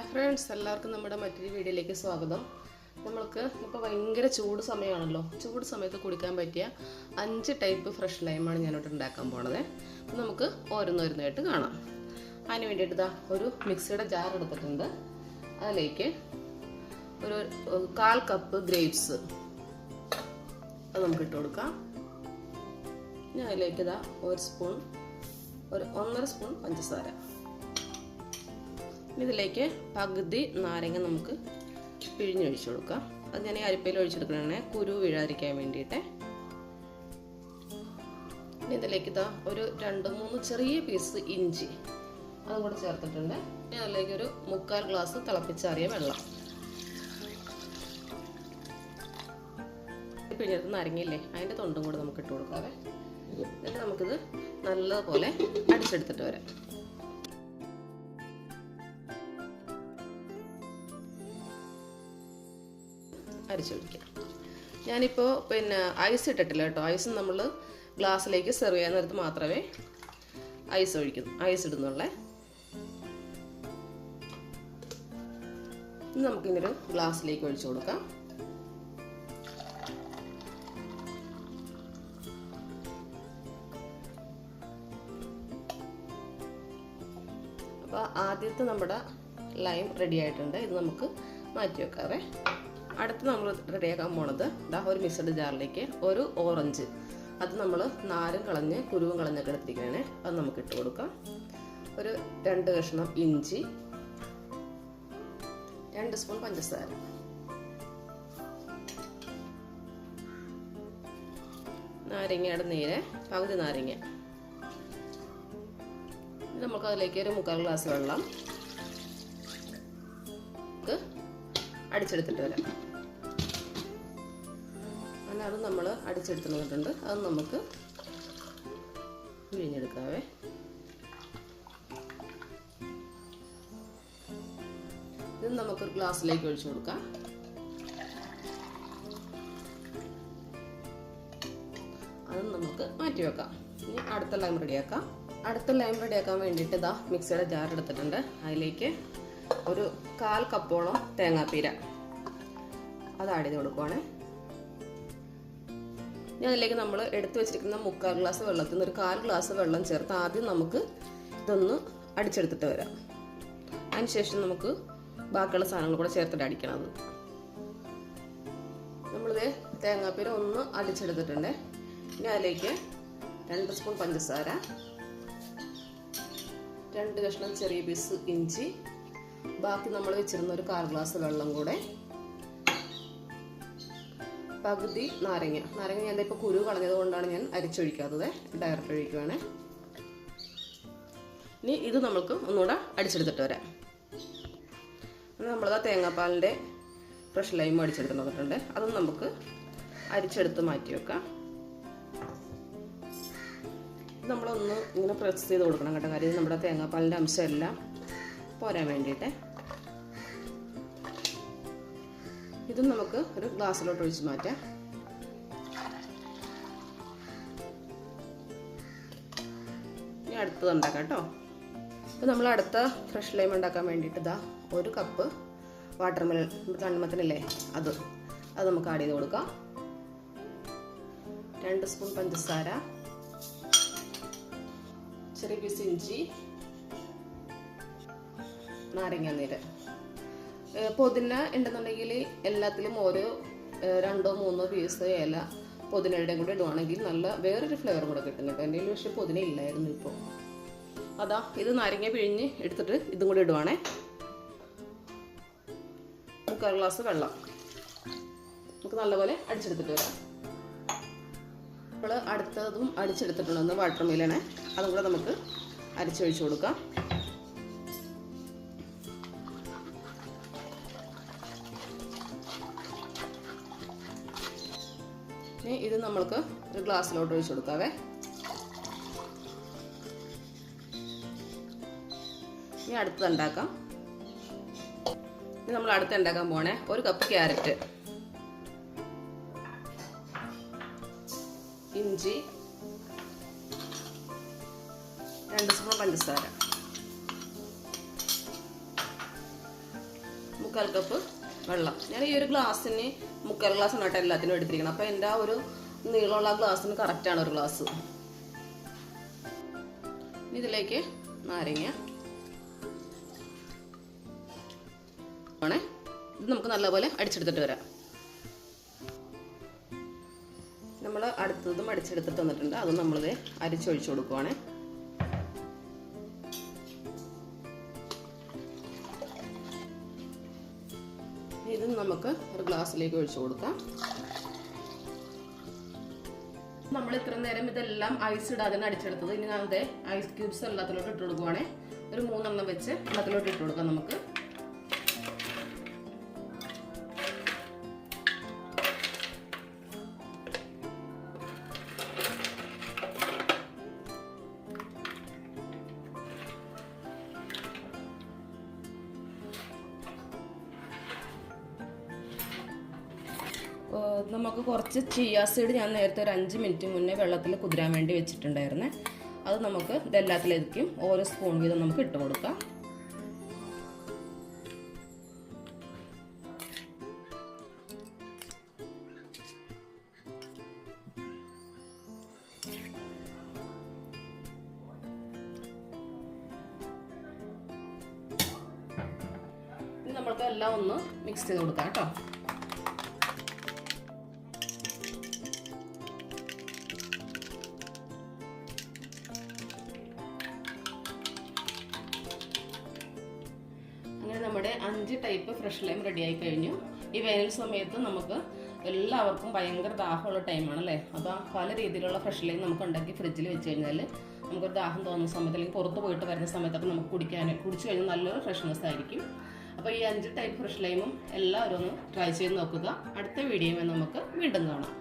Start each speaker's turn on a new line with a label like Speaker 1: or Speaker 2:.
Speaker 1: Hi friends, എല്ലാവർക്കും നമ്മുടെ മറ്റൊരു വീഡിയോയിലേക്ക് സ്വാഗതം. നമ്മൾക്ക് ഇപ്പോൾ ഭയങ്കര ചൂട് സമയമാണല്ലോ. ചൂട് സമയത്ത് കുടിക്കാൻ പറ്റിയ 5 ടൈപ്പ് ഫ്രഷ് ലൈമാണ് ഞാനിവിടെ ഉണ്ടാക്കാൻ പോണത്. അപ്പോൾ നമുക്ക് ഓരോന്നോരോന്നായിട്ട് കാണാം. അതിന് വേണ്ടിയിട്ട് ഒരു മിക്സിയുടെ ജാർ എടുത്തിട്ടുണ്ട്. അതിലേക്ക് ഒരു 1/4 കപ്പ് ഗ്രേപ്സ് അത് നമുക്ക് ഇട്ട് കൊടുക്കാം. ഇനി അതിലേക്ക് ഒരു 1.5 സ്പൂൺ പഞ്ചസാര. ഇതിലേക്ക് പകുതി നാരങ്ങ നമുക്ക് പിഴിഞ്ഞൊഴിച്ചു കൊടുക്കാം. അത് ഞാൻ ഈ അരിപ്പയിൽ ഒഴിച്ചെടുക്കണേ, കുരു വീഴാതിരിക്കാൻ വേണ്ടിയിട്ട്. ഇനി ഇതിലേക്ക് ഒരു 2-3 ചെറിയ പീസ് ഇഞ്ചി അതും കൂടെ ചേർത്തിട്ടുണ്ട്. ഇനി അതിലേക്ക് ഒരു 3/4 ഗ്ലാസ് തിളപ്പിച്ചാറിയ വെള്ളം. പിഴിഞ്ഞെടുത്ത് നാരങ്ങയില്ലേ, അതിൻ്റെ തൊണ്ടും കൂടെ നമുക്ക് ഇട്ട് കൊടുക്കാവേ. എന്നിട്ട് നമുക്കിത് നല്ലതുപോലെ അടിച്ചെടുത്തിട്ട് വരാം. അരിച്ചൊഴിക്കാം. ഞാനിപ്പോൾ ഐസ് ഇട്ടിട്ടില്ല കേട്ടോ. ഐസ് നമ്മൾ ഗ്ലാസ്സിലേക്ക് സെർവ് ചെയ്യാൻ നേരത്ത് മാത്രമേ ഐസ് ഇടുന്നുള്ളേ. ഇനി നമുക്കിങ്ങനൊരു ഗ്ലാസ്സിലേക്ക് ഒഴിച്ചു കൊടുക്കാം. അപ്പോൾ ആദ്യത്തെ നമ്മുടെ ലൈം റെഡി ആയിട്ടുണ്ട്. ഇത് നമുക്ക് മാറ്റി വെക്കാവേ. അടുത്ത് നമ്മൾ റെഡിയാക്കാൻ പോണത് ഒരു മിക്സഡ് ജാറിലേക്ക് ഒരു ഓറഞ്ച്, അത് നമ്മൾ നാരും കളഞ്ഞ് കുരുവും കളഞ്ഞൊക്കെ എടുത്തിരിക്കണേ. അത് നമുക്ക് ഇട്ട് കൊടുക്കാം. ഒരു 2 കഷ്ണം ഇഞ്ചി, 2 സ്പൂൺ പഞ്ചസാര, നാരങ്ങയുടെ നീര് പകുതി നാരങ്ങ. നമുക്ക് അതിലേക്ക് ഒരു 3/4 ഗ്ലാസ് വെള്ളം അടിച്ചെടുത്തിട്ട് വരാം. അങ്ങനെ അത് നമ്മൾ അടിച്ചെടുത്തിട്ടുണ്ട്. അത് നമുക്ക് പിഴിഞ്ഞെടുക്കാവേ. ഇത് നമുക്കൊരു ഗ്ലാസ്സിലേക്ക് ഒഴിച്ചു കൊടുക്കാം. അത് നമുക്ക് മാറ്റി വെക്കാം. ഇനി അടുത്ത ലൈം റെഡിയാക്കാം. അടുത്ത ലൈം റെഡിയാക്കാൻ വേണ്ടിയിട്ട് മിക്സിയുടെ ജാർ എടുത്തിട്ടുണ്ട്. അതിലേക്ക് ഒരു 1/4 കപ്പോളം തേങ്ങാപ്പീര അത് ആഡ് ചെയ്ത് കൊടുക്കുവാണ്. ഇനി അതിലേക്ക് നമ്മൾ എടുത്തു വെച്ചിരിക്കുന്ന 3/4 ഗ്ലാസ് വെള്ളത്തിൽ നിന്ന് ഒരു 1/4 ഗ്ലാസ് വെള്ളം ചേർത്ത് ആദ്യം നമുക്ക് ഇതൊന്ന് അടിച്ചെടുത്തിട്ട് വരാം. അതിനുശേഷം നമുക്ക് ബാക്കിയുള്ള സാധനങ്ങൾ കൂടെ ചേർത്തിട്ട് അടിക്കണം. നമ്മളിത് തേങ്ങാപ്പീര ഒന്ന് അടിച്ചെടുത്തിട്ടുണ്ട്. ഇനി അതിലേക്ക് 2 സ്പൂൺ പഞ്ചസാര, 2 കഷ്ണം ചെറിയ പീസ് ഇഞ്ചി, ബാക്കി നമ്മൾ വെച്ചിരുന്ന ഒരു 1/4 ഗ്ലാസ് വെള്ളം കൂടെ, പകുതി നാരങ്ങ. ഞാൻ ഇപ്പോൾ കുരു കളഞ്ഞത് കൊണ്ടാണ് ഞാൻ അരിച്ചൊഴിക്കാത്തത്, ഡയറക്റ്റ് ഒഴിക്കുവാണ്. ഇനി ഇത് നമുക്ക് ഒന്നുകൂടെ അടിച്ചെടുത്തിട്ട് വരാം. നമ്മളത് തേങ്ങാപ്പാലിൻ്റെ ഫ്രഷ് ലൈം അടിച്ചെടുത്ത് വന്നിട്ടുണ്ട്. അതും നമുക്ക് അരിച്ചെടുത്ത് മാറ്റി വെക്കാം. നമ്മളൊന്ന് ഇങ്ങനെ പ്രസ് ചെയ്ത് കൊടുക്കണം കേട്ടോ. കാര്യം നമ്മുടെ തേങ്ങാപ്പാലിൻ്റെ അംശം എല്ലാം പോരാൻ വേണ്ടിയിട്ട്. ഇതും നമുക്ക് ഒരു ഗ്ലാസ്സിലോട്ട് ഒഴിച്ച് മാറ്റാം. ഇനി അടുത്തത് ഉണ്ടാക്കാം കേട്ടോ. അപ്പോൾ നമ്മൾ അടുത്ത ഫ്രഷ് ലൈം ഉണ്ടാക്കാൻ വേണ്ടിയിട്ട് 1 കപ്പ് വാട്ടർമെലൺ തണ്ണിമത്തനില്ലേ, അത് നമുക്ക് ആഡ് ചെയ്ത് കൊടുക്കാം. 2 സ്പൂൺ പഞ്ചസാര, ചെറിയ പീസ് ഇഞ്ചി, നാരങ്ങ നീര്. പുതിന ഉണ്ടെന്നുണ്ടെങ്കിൽ എല്ലാത്തിലും ഓരോ 2-3 പീസ് ഇല പുതിനയുടെയും കൂടെ ഇടുവാണെങ്കിൽ നല്ല വേറൊരു ഫ്ലേവർ കൂടെ കിട്ടും കേട്ടോ. എൻ്റെ കയ്യിൽ പക്ഷേ പുതിന ഇല്ലായിരുന്നു. ഇപ്പോൾ ഇത് നാരങ്ങ പിഴിഞ്ഞ് എടുത്തിട്ട് ഇതും കൂടി ഇടുവാണേ. 3/4 ഗ്ലാസ് വെള്ളം നമുക്ക് നല്ലപോലെ അടിച്ചെടുത്തിട്ട് വരാം. അപ്പോൾ അടുത്തതും അടിച്ചെടുത്തിട്ടുണ്ടെന്ന് വാട്ടർമെലൺ, അതും കൂടെ നമുക്ക് അരിച്ചൊഴിച്ച് കൊടുക്കാം. ഇനി ഇത് നമ്മൾക്ക് ഒരു ഗ്ലാസ്സിലോട്ട് ഒഴിച്ച് കൊടുക്കാവേ. ഇനി അടുത്തത് ഉണ്ടാക്കാം. ഇനി നമ്മൾ അടുത്ത് ഉണ്ടാക്കാൻ പോണേ 1 കപ്പ് ക്യാരറ്റ്, ഇഞ്ചി, 2 സ്പൂൺ പഞ്ചസാര, മുക്കാൽ കപ്പ് വെള്ളം. ഞാൻ ഈ ഒരു ഗ്ലാസ്സിന് മുക്കാൽ ഗ്ലാസ് ആയിട്ട് എല്ലാത്തിനും എടുത്തിരിക്കണം. അപ്പോൾ എൻ്റെ ആ ഒരു നീളമുള്ള ഗ്ലാസ്സിന് കറക്റ്റാണ് ഒരു ഗ്ലാസ്. ഇതിലേക്ക് നാരങ്ങ ആണേ. ഇത് നമുക്ക് നല്ലപോലെ അടിച്ചെടുത്തിട്ട് വരാം. നമ്മൾ അടുത്തതും അടിച്ചെടുത്തിട്ട് വന്നിട്ടുണ്ട്. അത് നമ്മളിത് അരിച്ചൊഴിച്ചു കൊടുക്കുവാണേ. ഇത് നമുക്ക് ഒരു ഗ്ലാസ്സിലേക്ക് ഒഴിച്ചു കൊടുക്കാം. നമ്മൾ ഇത്ര നേരം ഇതെല്ലാം ഐസ് ഇടാതെ അടിച്ചെടുത്തത്. ഇനി ഞാൻ ഐസ് ക്യൂബ്സ് എല്ലാത്തിലോട്ട് ഇട്ട് കൊടുക്കുവാണേ. ഒരു 3 എണ്ണം വെച്ച് എല്ലാത്തിലോട്ട് ഇട്ട് കൊടുക്കാം നമുക്ക്. നമുക്ക് കുറച്ച് ചിയാ സീഡ് ഞാൻ നേരത്തെ ഒരു 5 മിനിറ്റ് മുന്നേ വെള്ളത്തിൽ കുതിരാൻ വേണ്ടി വെച്ചിട്ടുണ്ടായിരുന്നേ. അത് നമുക്ക് ഇതെല്ലാത്തിലേക്കും ഓരോ സ്പൂൺ വീതം നമുക്ക് ഇട്ട് കൊടുക്കാം. ഇനി നമ്മൾക്ക് എല്ലാം ഒന്ന് മിക്സ് ചെയ്ത് കൊടുക്കാം കേട്ടോ. നമ്മുടെ 5 ടൈപ്പ് ഫ്രഷ് ലൈം റെഡിയായി കഴിഞ്ഞു. ഈ വേനൽ സമയത്ത് നമുക്ക് എല്ലാവർക്കും ഭയങ്കര ദാഹമുള്ള ടൈമാണ് അല്ലേ. അപ്പോൾ പല രീതിയിലുള്ള ഫ്രഷ് ലൈം നമുക്ക് ഉണ്ടാക്കി ഫ്രിഡ്ജിൽ വെച്ച് കഴിഞ്ഞാൽ നമുക്കൊരു ദാഹം തോന്നുന്ന സമയത്ത് അല്ലെങ്കിൽ പുറത്ത് പോയിട്ട് വരുന്ന സമയത്തൊക്കെ നമുക്ക് കുടിച്ചു കഴിഞ്ഞാൽ നല്ലൊരു ഫ്രഷ്നെസ് ആയിരിക്കും. അപ്പോൾ ഈ 5 ടൈപ്പ് ഫ്രഷ് ലൈമും എല്ലാവരും ഒന്ന് ട്രൈ ചെയ്ത് നോക്കുക. അടുത്ത വീഡിയോയിൽ നമുക്ക് വീണ്ടും കാണാം.